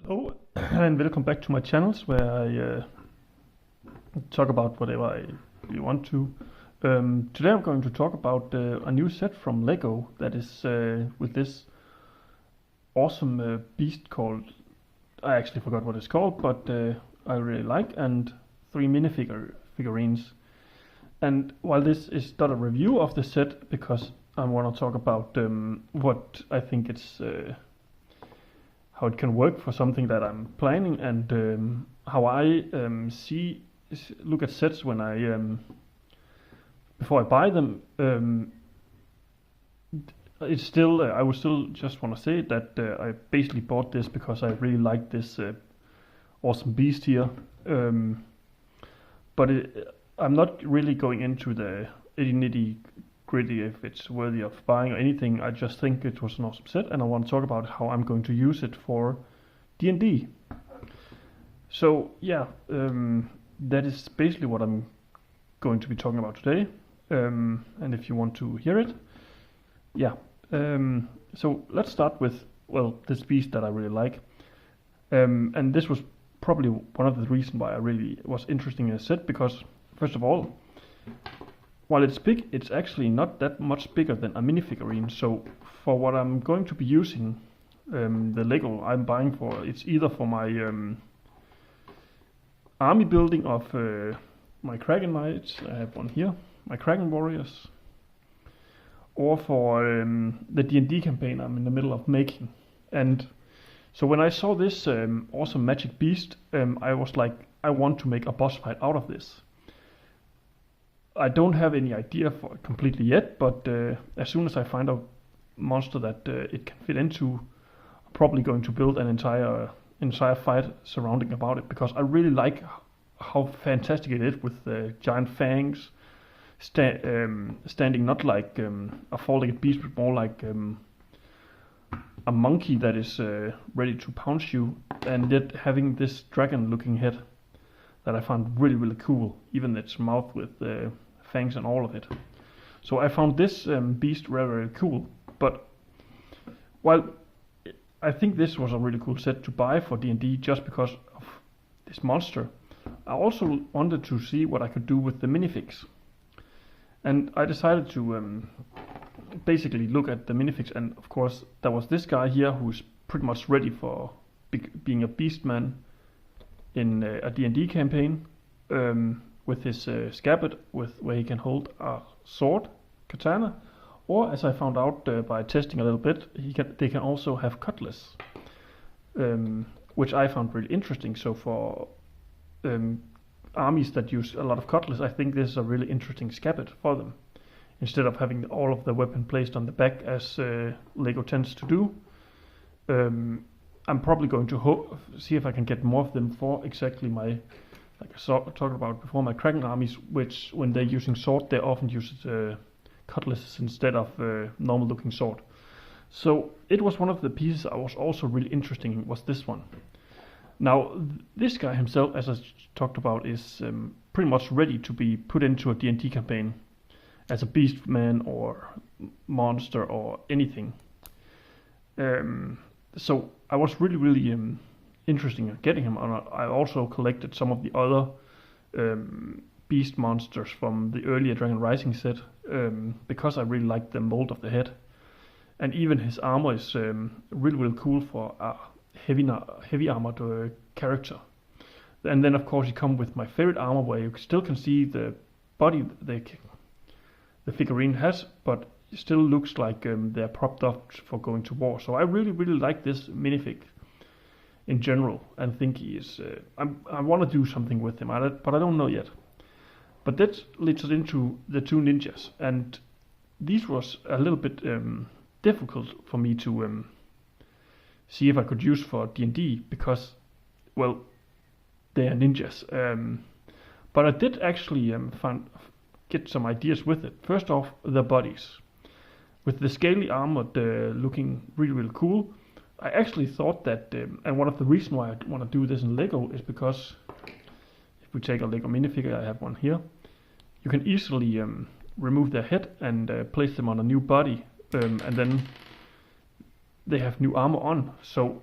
Hello and welcome back to my channels where I talk about whatever I really want to. Today I'm going to talk about a new set from Lego that is with this awesome beast called, I actually forgot what it's called, but I really like, and 3 figurines. And while this is not a review of the set, because I want to talk about what I think it's how it can work for something that I'm planning, and how I look at sets when I before I buy them. It's still I would still just want to say that I basically bought this because I really like this awesome beast here. But I'm not really going into the nitty gritty if it's worthy of buying or anything. I just think it was an awesome set, and I want to talk about how I'm going to use it for D&D. So yeah, that is basically what I'm going to be talking about today. And if you want to hear it, yeah. So let's start with, well, this beast that I really like. And this was probably one of the reasons why I really was interested in a set, because first of all, while it's big, it's actually not that much bigger than a minifigurine. So for what I'm going to be using the Lego I'm buying for, it's either for my army building of my Kraken Knights, I have one here, my Kraken Warriors, or for the D&D campaign I'm in the middle of making. And so when I saw this awesome magic beast, I was like, I want to make a boss fight out of this. I don't have any idea for it completely yet, but as soon as I find a monster that it can fit into, I'm probably going to build an entire fight surrounding about it, because I really like how fantastic it is with the giant fangs, standing not like a four-legged beast, but more like a monkey that is ready to pounce you, and yet having this dragon-looking head that I found really, really cool, even its mouth with fangs and all of it. So I found this beast very, very cool. But while I think this was a really cool set to buy for D&D just because of this monster, I also wanted to see what I could do with the minifigs. And I decided to basically look at the minifigs, and of course there was this guy here who's pretty much ready for being a beastman in a D&D campaign, with his scabbard where he can hold a sword, katana, or as I found out by testing a little bit, they can also have cutlass, which I found really interesting. So for armies that use a lot of cutlass, I think this is a really interesting scabbard for them, instead of having all of the weapon placed on the back as Lego tends to do. I'm probably going to see if I can get more of them for exactly my, like I talked about before, my Kraken armies, which when they're using sword, they often use cutlasses instead of normal looking sword. So it was one of the pieces I was also really interested in, was this one. Now this guy himself, as I talked about, is pretty much ready to be put into a D&D campaign as a beast man or monster or anything. So I was really, really interested in getting him, and I also collected some of the other beast monsters from the earlier Dragon Rising set, because I really liked the mold of the head, and even his armor is really, really cool for a heavy armored character. And then of course you come with my favorite armor, where you still can see the body the figurine has, but it still looks like they're propped up for going to war. So I really, really like this minifig in general, and think he is. I want to do something with him, but I don't know yet. But that leads us into the 2 ninjas, and these was a little bit difficult for me to see if I could use for D&D, because, well, they are ninjas. But I did actually get some ideas with it. First off, the bodies. With the scaly armor looking really, really cool, I actually thought that, and one of the reasons why I want to do this in Lego is because if we take a Lego minifigure, I have one here, you can easily remove their head and place them on a new body, and then they have new armor on. So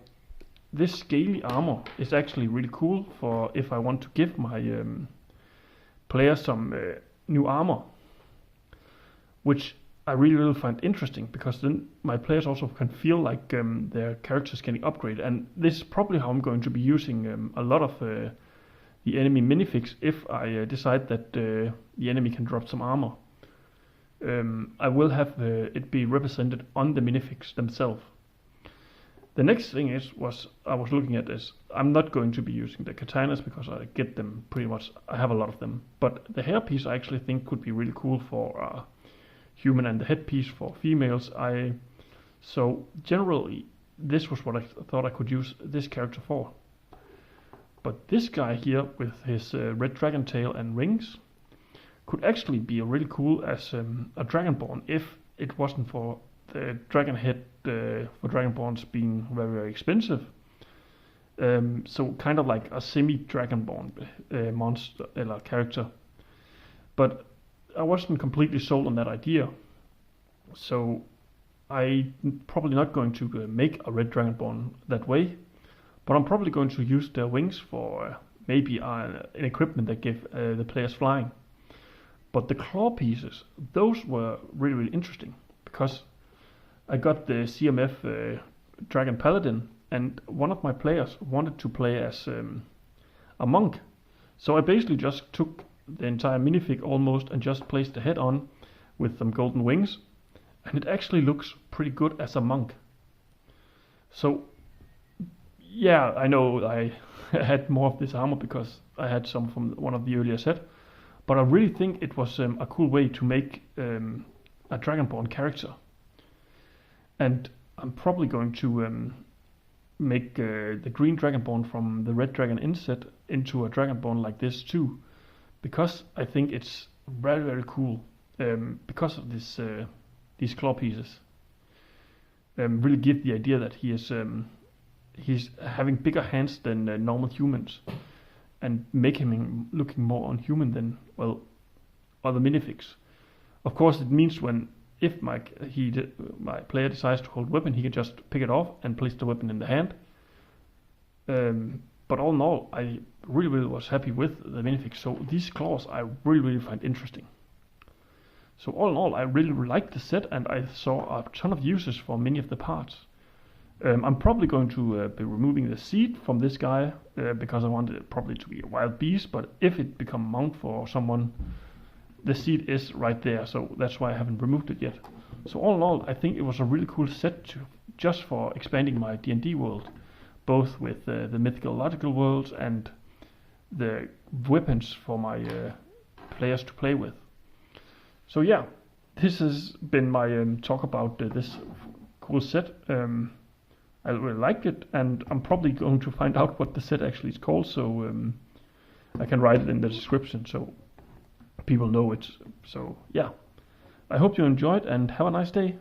this scaly armor is actually really cool for if I want to give my players some new armor, which I really find interesting, because then my players also can feel like their characters getting upgraded, and this is probably how I'm going to be using a lot of the enemy minifigs if I decide that the enemy can drop some armor. I will have it be represented on the minifigs themselves. The next thing I was looking at is I'm not going to be using the katanas because I get them pretty much. I have a lot of them, but the hairpiece I actually think could be really cool for human, and the headpiece for females. So generally this was what I thought I could use this character for. But this guy here with his red dragon tail and rings could actually be really cool as a Dragonborn if it wasn't for the dragon head for Dragonborns being very expensive. So kind of like a semi-Dragonborn monster or character. But I wasn't completely sold on that idea. So I'm probably not going to make a red Dragonborn that way. But I'm probably going to use their wings for maybe an equipment that give the players flying. But the claw pieces, those were really interesting, because I got the CMF Dragon Paladin, and one of my players wanted to play as a monk. So I basically just took the entire minifig almost and just placed the head on with some golden wings, and it actually looks pretty good as a monk. So yeah, I know I had more of this armor because I had some from one of the earlier set, but I really think it was a cool way to make a Dragonborn character. And I'm probably going to make the green Dragonborn from the red dragon inset into a Dragonborn like this too, because I think it's very cool because of this these claw pieces. Really give the idea that he's having bigger hands than normal humans, and make him looking more unhuman than, well, other minifigs. Of course, it means if my player decides to hold weapon, he can just pick it off and place the weapon in the hand. But all in all, I really was happy with the minifigs. So these claws I really find interesting. So all in all, I really liked the set, and I saw a ton of uses for many of the parts. I'm probably going to be removing the seed from this guy because I want it probably to be a wild beast, but if it become mount for someone, the seed is right there, so that's why I haven't removed it yet. So all in all, I think it was a really cool set just for expanding my D&D world, both with the mythological worlds and the weapons for my players to play with. So yeah, this has been my talk about this cool set. I really liked it, and I'm probably going to find out what the set actually is called, so I can write it in the description so people know it. So yeah, I hope you enjoyed and have a nice day.